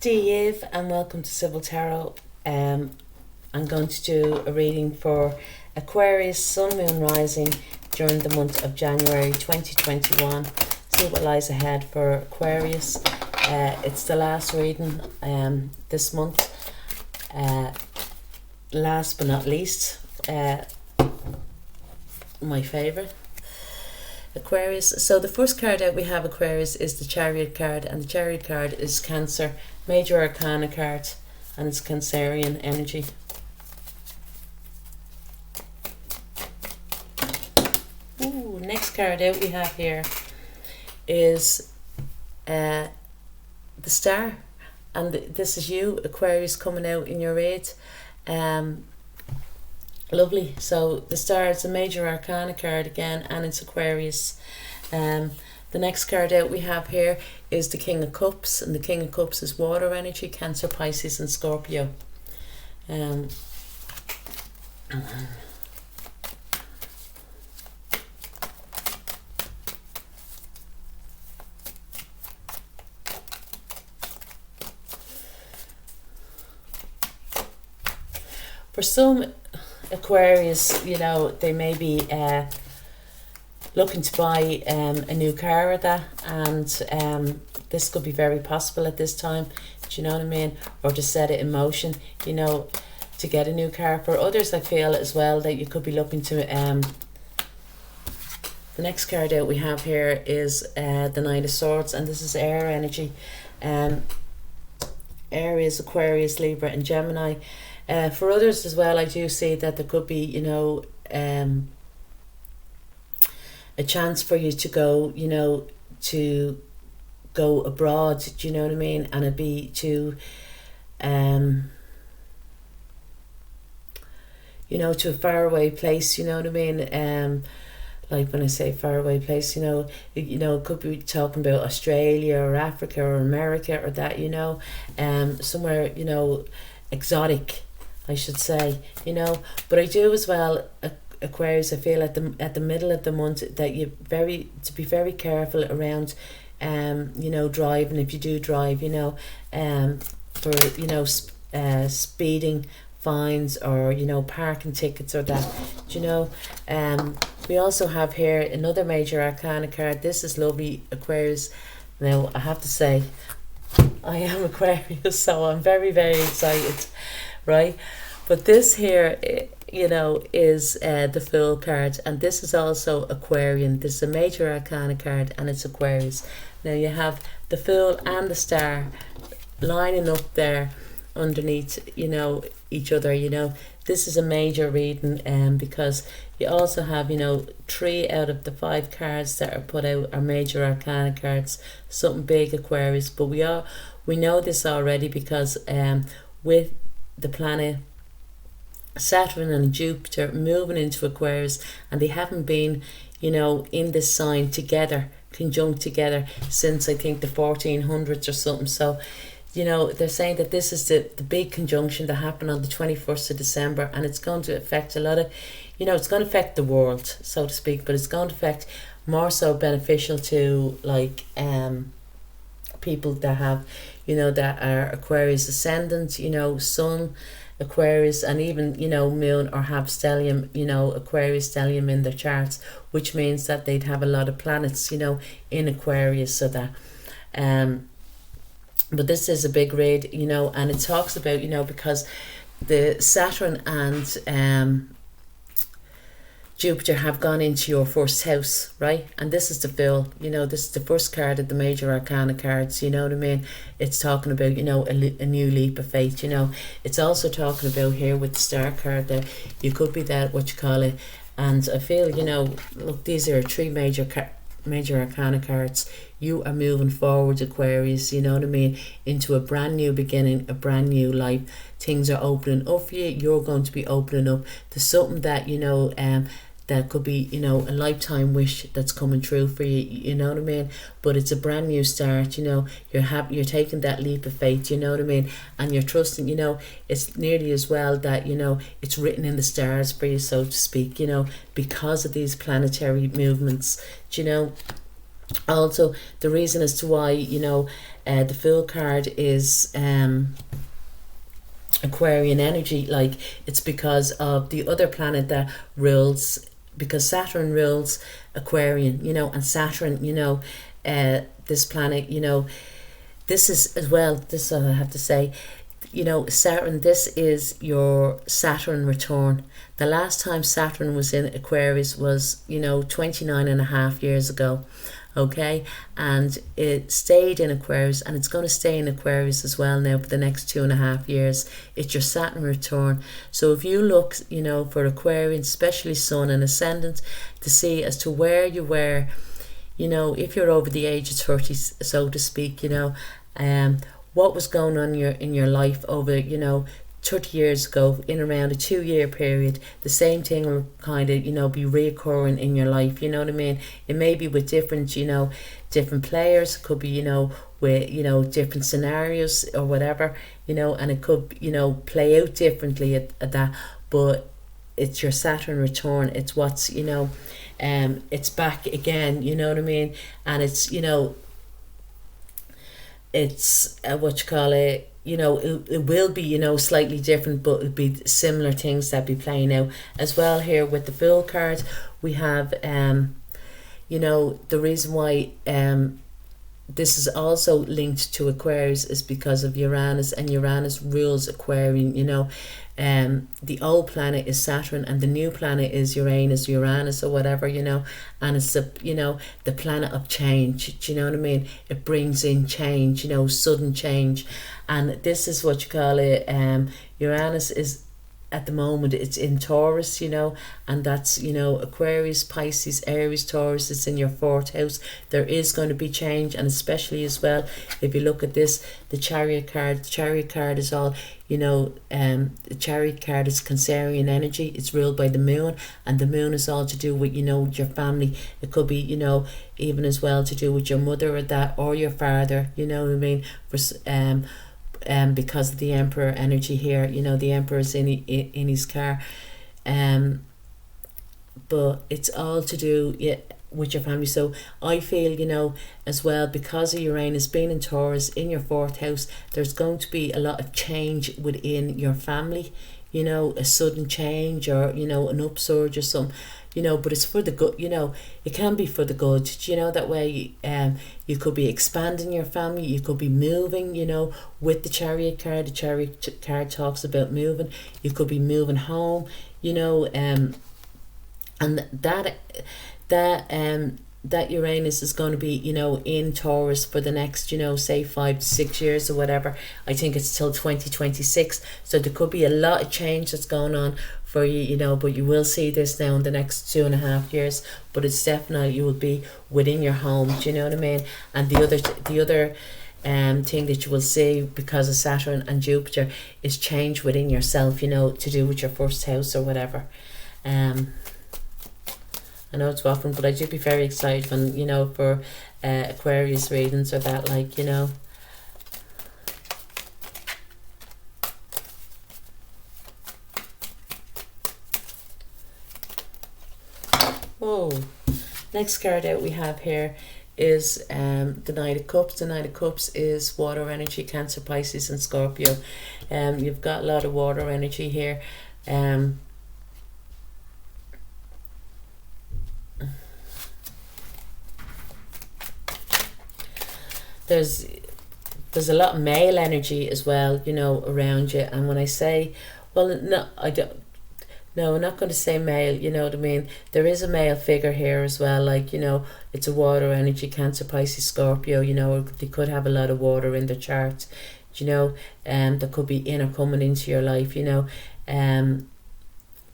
Dear Eve, and welcome to Sibyl Tarot. I'm going to do a reading for Aquarius Sun Moon Rising during the month of January 2021. See what lies ahead for Aquarius. It's the last reading this month. Last but not least, my favourite, Aquarius. So the first card out we have, Aquarius, is the Chariot card, and the Chariot card is Cancer, Major Arcana card, and it's Cancerian energy. Ooh, next card out we have here is the Star, and this is you, Aquarius, coming out in your aid. Lovely. So the Star is a Major Arcana card again, and it's Aquarius. The next card out we have here is the King of Cups, and the King of Cups is water energy, Cancer, Pisces and Scorpio. For some Aquarius, you know, they may be looking to buy a new car or that, and this could be very possible at this time, do you know what I mean, or to set it in motion, you know, to get a new car. For others, I feel as well that you could be looking to the next card out we have here is the Knight of Swords, and this is air energy. Aries, Aquarius, Libra and Gemini. For others as well, I do see that there could be, you know, a chance for you to go, you know, to go abroad, do you know what I mean? And it'd be to, you know, to a faraway place, you know what I mean? Like when I say faraway place, you know, it could be talking about Australia or Africa or America or that, you know, somewhere, you know, exotic, I should say, you know. But I do as well, Aquarius, I feel at the middle of the month that you to be very careful around, you know, driving, if you do drive, you know, for, you know, speeding fines or, you know, parking tickets or that, you know. We also have here another Major Arcana card. This is lovely, Aquarius. Now I have to say, I am Aquarius, so I'm very, very excited, right? But this here, you know, is the Fool card, and this is also Aquarian. This is a Major Arcana card, and it's Aquarius. Now you have the Fool and the Star lining up there underneath, you know, each other, you know. This is a major reading, because you also have, you know, 3 out of the 5 cards that are put out are Major Arcana cards, something big, Aquarius. But we know this already because with the planet Saturn and Jupiter moving into Aquarius, and they haven't been, you know, in this sign together, conjunct together, since I think the 1400s or something. So, you know, they're saying that this is the big conjunction that happened on the 21st of December, and it's going to affect a lot of, you know, it's going to affect the world, so to speak, but it's going to affect more so beneficial to, like, people that have, you know, that are Aquarius ascendant, you know, Sun, Aquarius, and even, you know, Moon, or have stellium, you know, Aquarius stellium in their charts, which means that they'd have a lot of planets, you know, in Aquarius. So that but this is a big read, you know, and it talks about, you know, because the Saturn and Jupiter have gone into your first house, right? And this is the Fool, you know, this is the first card of the Major Arcana cards, you know what I mean? It's talking about, you know, a new leap of faith, you know. It's also talking about here with the Star card that you could be that, what you call it. And I feel, you know, look, these are 3 Major Arcana cards. You are moving forward, Aquarius, you know what I mean, into a brand new beginning, a brand new life. Things are opening up for you. You're going to be opening up to something that, you know, that could be, you know, a lifetime wish that's coming true for you, you know what I mean? But it's a brand new start, you know. You're taking that leap of faith, you know what I mean? And you're trusting, you know, it's nearly as well that, you know, it's written in the stars for you, so to speak, you know, because of these planetary movements, you know. Also, the reason as to why, you know, The Fool card is Aquarian energy. Like, it's because of the other planet that rules, because Saturn rules Aquarian, you know, and Saturn, you know, this planet, you know, this is as well, this I have to say, you know, Saturn, this is your Saturn return. The last time Saturn was in Aquarius was, you know, 29.5 years ago. Okay, and it stayed in Aquarius, and it's going to stay in Aquarius as well now for the next 2.5 years. It's your Saturn return. So if you look, you know, for Aquarians, especially Sun and Ascendant, to see as to where you were, you know, if you're over the age of 30, so to speak, you know, what was going on in your life over, you know, 30 years ago, in around a 2-year period. The same thing will kind of, you know, be reoccurring in your life, you know what I mean? It may be with different, you know, different players. It could be, you know, with, you know, different scenarios or whatever, you know, and it could, you know, play out differently at that. But it's your Saturn return. It's what's, you know, it's back again, you know what I mean? And it's, you know, it's what you call it, you know, it will be, you know, slightly different, but it'll be similar things that be playing out as well. Here with the Fool card, we have you know, the reason why this is also linked to Aquarius is because of Uranus, and Uranus rules Aquarian, you know. The old planet is Saturn, and the new planet is Uranus or whatever, you know, and it's the, you know, the planet of change. Do you know what I mean? It brings in change, you know, sudden change, and this is what you call it. Uranus is, at the moment, it's in Taurus, you know, and that's, you know, Aquarius, Pisces, Aries, Taurus. It's in your 4th house. There is going to be change, and especially as well, if you look at this, the Chariot card. The Chariot card is all, you know, the Chariot card is Cancerian energy. It's ruled by the moon, and the moon is all to do with, you know, your family. It could be, you know, even as well to do with your mother or that, or your father, you know what I mean? For because of the Emperor energy here, you know, the Emperor's in his car, but it's all to do, yeah, with your family. So I feel, you know, as well, because of Uranus being in Taurus in your 4th house, there's going to be a lot of change within your family, you know, a sudden change, or, you know, an upsurge or something, you know, but it's for the good, you know, it can be for the good, you know, that way. You could be expanding your family, you could be moving, you know, with the Chariot card. The Chariot card talks about moving. You could be moving home, you know, and that Uranus is going to be, you know, in Taurus for the next, you know, say 5 to 6 years or whatever. I think it's till 2026. So there could be a lot of change that's going on for you, you know, but you will see this now in the next 2.5 years. But it's definitely, you will be within your home. Do you know what I mean? And the other thing that you will see, because of Saturn and Jupiter, is change within yourself, you know, to do with your 1st house or whatever. I know it's often, but I do be very excited when, you know, for Aquarius readings or that, like, you know. Whoa. Next card out we have here is the Knight of Cups. The Knight of Cups is water energy, Cancer, Pisces and Scorpio. You've got a lot of water energy here. There's a lot of male energy as well, you know, around you. And when I say, well, no, I don't, no, I'm not going to say male, you know what I mean? There is a male figure here as well, like, you know, it's a water energy, Cancer, Pisces, Scorpio, you know, they could have a lot of water in their charts, you know, that could be in or coming into your life, you know.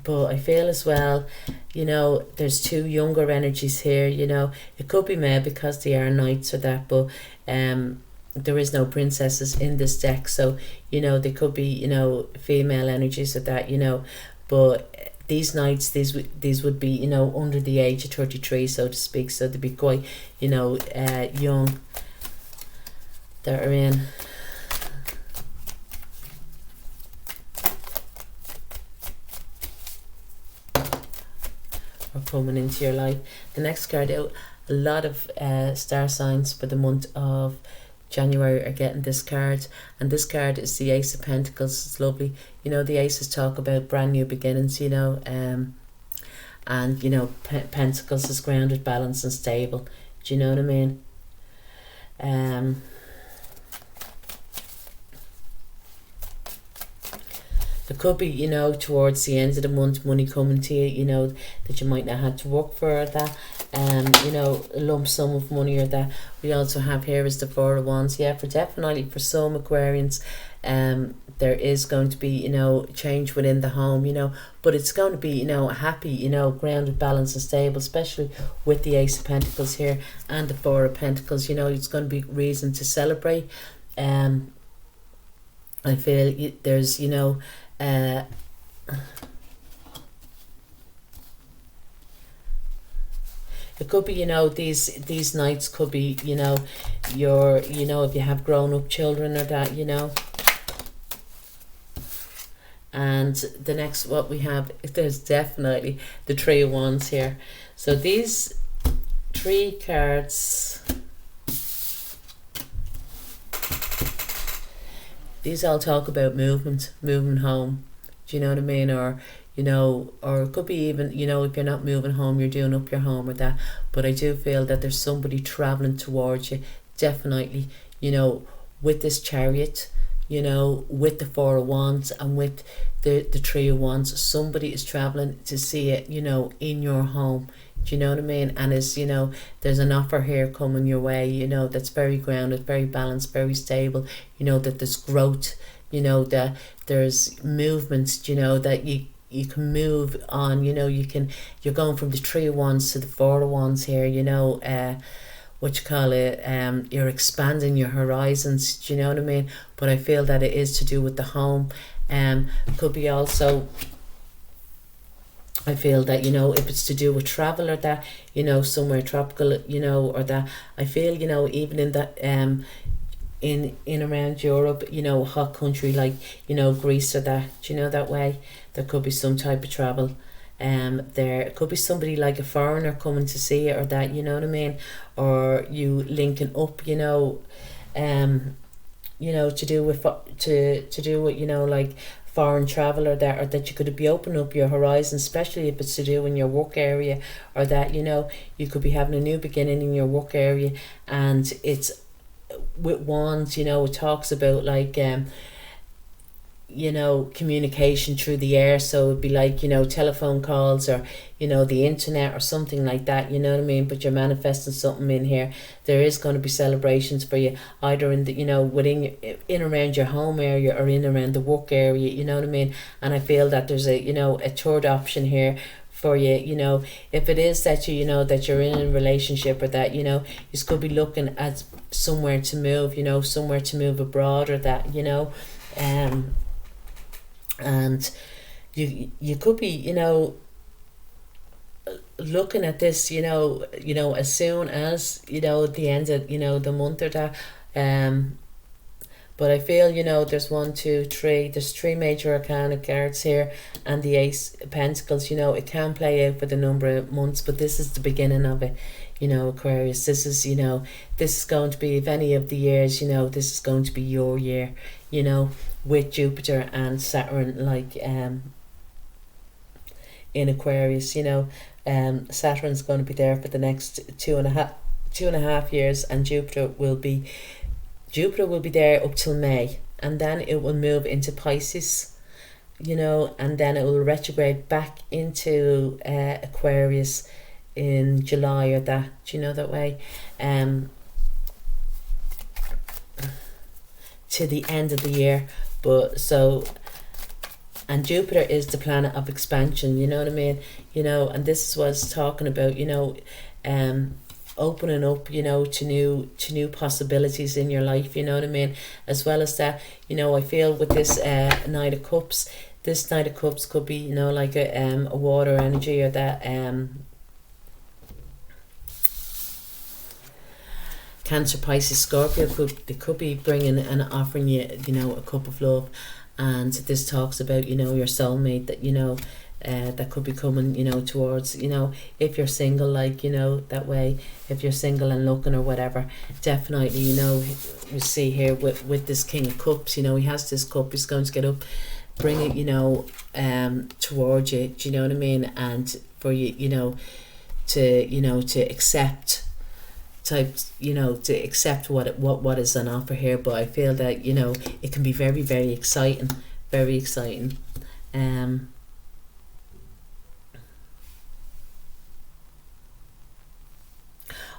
But I feel as well, you know, there's 2 younger energies here, you know. It could be male because they are knights or that, but there is no princesses in this deck, so, you know, they could be, you know, female energies or that, you know. But these knights, these would be, you know, under the age of 33, so to speak, so they'd be quite, you know, young that are in. Or coming into your life. The next card out, a lot of star signs for the month of January are getting this card, and this card is the Ace of Pentacles. It's lovely. You know, the aces talk about brand new beginnings, you know, and you know, Pentacles is grounded, balanced and stable. Do you know what I mean? It could be, you know, towards the end of the month, money coming to you, you know, that you might not have to work for, or that, you know, a lump sum of money, or that. We also have here is the Four of Wands. Yeah, definitely for some Aquarians, there is going to be, you know, change within the home, you know, but it's going to be, you know, happy, you know, grounded, balanced and stable, especially with the Ace of Pentacles here and the Four of Pentacles. You know, it's going to be reason to celebrate. I feel there's, you know, it could be, you know, these nights could be, you know, you know, if you have grown up children or that, you know. And the next, what we have, there's definitely the Three of Wands here. So these three cards, these all talk about movement home. Do you know what I mean? Or, you know, or it could be even, you know, if you're not moving home, you're doing up your home or that. But I do feel that there's somebody traveling towards you, definitely, you know, with this Chariot, you know, with the Four of Wands and with the Three of Wands. Somebody is traveling to see it, you know, in your home. Do you know what I mean? And it's, you know, there's an offer here coming your way, you know, that's very grounded, very balanced, very stable. You know, that there's growth, you know, that there's movements, you know, that you can move on, you know, you're going from the Three of Wands to the Four of Wands here, you know, what you call it, you're expanding your horizons. Do you know what I mean? But I feel that it is to do with the home. Could be also, I feel that, you know, if it's to do with travel or that, you know, somewhere tropical, you know, or that, I feel, you know, even in that, in around Europe, you know, hot country like, you know, Greece or that, do you know, that way, there could be some type of travel. There could be somebody like a foreigner coming to see it or that, you know what I mean, or you linking up, you know, to do with you know, like foreign travel or that you could be opening up your horizon, especially if it's to do in your work area, or that, you know, you could be having a new beginning in your work area. And it's with Wands, you know, it talks about like you know, communication through the air. So it'd be like, you know, telephone calls or, you know, the internet or something like that, you know what I mean? But you're manifesting something in here. There is going to be celebrations for you, either in the, you know, within, in around your home area or in around the work area, you know what I mean? And I feel that there's a, you know, a third option here for you, you know, if it is that you know, that you're in a relationship or that, you know, you could be looking at somewhere to move, you know, somewhere to move abroad or that, you know, and you could be, you know, looking at this, you know, as soon as, you know, the end of, you know, the month or that. But I feel, you know, there's there's three major arcana cards here, and the Ace of Pentacles, you know, it can play out for the number of months, but this is the beginning of it, you know, Aquarius. This is, you know, this is going to be, if any of the years, you know, this is going to be your year, you know, with Jupiter and Saturn, like in Aquarius, you know. Saturn's going to be there for the next two and a half years, and Jupiter will be there up till May, and then it will move into Pisces, you know, and then it will retrograde back into Aquarius in July or that, do you know, that way, to the end of the year. But so, and Jupiter is the planet of expansion, you know what I mean, you know, and this is what it's talking about, you know, opening up, you know, to new possibilities in your life, you know what I mean. As well as that, you know, I feel with this Knight of Cups, this Knight of Cups could be, you know, like a water energy, or that Cancer, Pisces, Scorpio could be bringing and offering you, you know, a cup of love. And this talks about, you know, your soulmate, that, you know, that could be coming, you know, towards, you know, if you're single, like, you know, that way, if you're single and looking or whatever, definitely, you know, you see here with this King of Cups, you know, he has this cup, he's going to get up, bring it, you know, towards you, do you know what I mean? And for you, you know, to accept what is on offer here. But I feel that, you know, it can be very, very exciting, very exciting.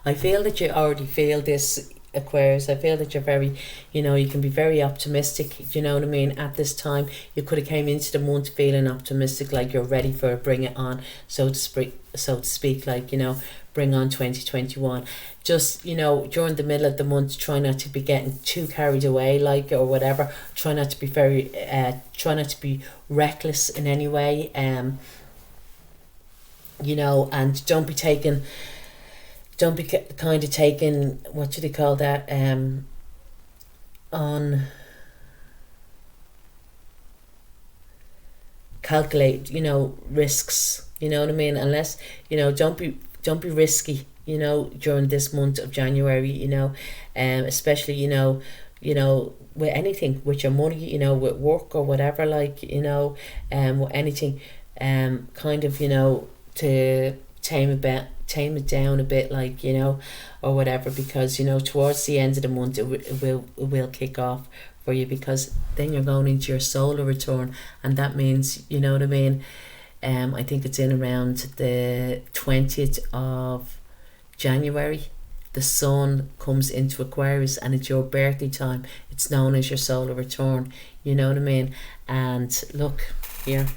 I feel that you already feel this, Aquarius. I feel that you're very, you know, you can be very optimistic, do you know what I mean? At this time, you could have came into the month feeling optimistic, like you're ready for it, bring it on, so to speak, like, you know, bring on 2021. Just, you know, during the middle of the month, try not to be getting too carried away, like, or whatever. Try not to be try not to be reckless in any way, you know, and don't be taking, what do they call that, on calculate, you know, risks, you know what I mean? Unless, you know, don't be risky, you know, during this month of January, you know, especially, you know, with anything, with your money, you know, with work or whatever, like, you know, with anything, kind of, you know, to tame it down a bit, like, you know, or whatever, because, you know, towards the end of the month it will kick off for you, because then you're going into your solar return, and that means, you know what I mean, I think it's in around the 20th of January, the sun comes into Aquarius, and it's your birthday time. It's known as your solar return, you know what I mean? And look here,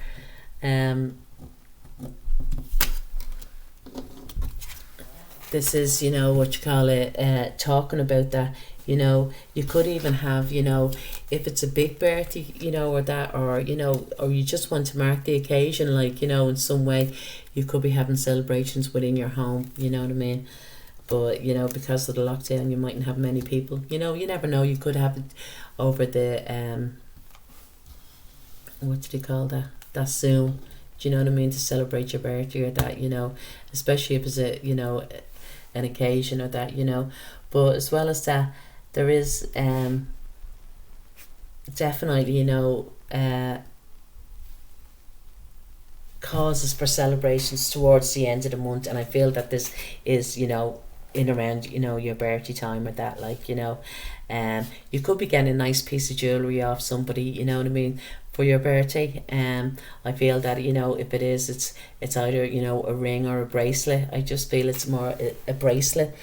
this is, you know, what you call it, talking about that, you know, you could even have, you know, if it's a big birthday, you know, or that, or, you know, or you just want to mark the occasion, like, you know, in some way, you could be having celebrations within your home, you know what I mean? But, you know, because of the lockdown, you mightn't have many people, you know, you never know, you could have it over the, what do they call that Zoom, do you know what I mean, to celebrate your birthday or that, you know, especially if it's a, you know, an occasion or that, you know. But as well as that, there is definitely, you know, causes for celebrations towards the end of the month, and I feel that this is, you know, in around, you know, your birthday time or that, like, you know, you could be getting a nice piece of jewellery off somebody, you know what I mean, for your birthday. I feel that, you know, if it is, it's either, you know, a ring or a bracelet. I just feel it's more a bracelet.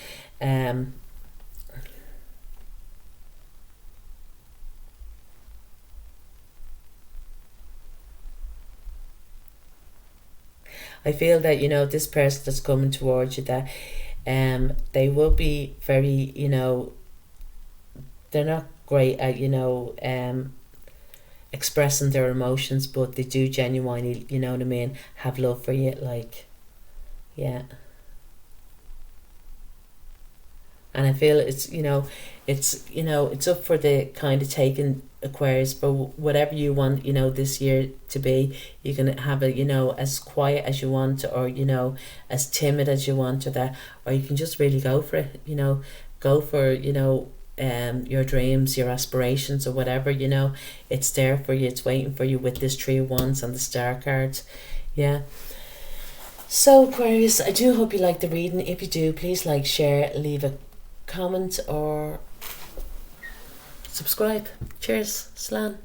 I feel that, you know, this person that's coming towards you, that they will be very, you know, they're not great at, you know, expressing their emotions, but they do genuinely, you know what I mean, have love for you, like, yeah. And I feel it's, you know, it's up for the kind of taking, Aquarius, but whatever you want, you know, this year to be, you can have it, you know, as quiet as you want, or, you know, as timid as you want, or that, or you can just really go for it, you know, go for, you know, your dreams, your aspirations, or whatever, you know, it's there for you, it's waiting for you with this 3 of Wands and the Star cards, yeah. So Aquarius, I do hope you like the reading. If you do, please like, share, leave a comment, or subscribe. Cheers, Slan.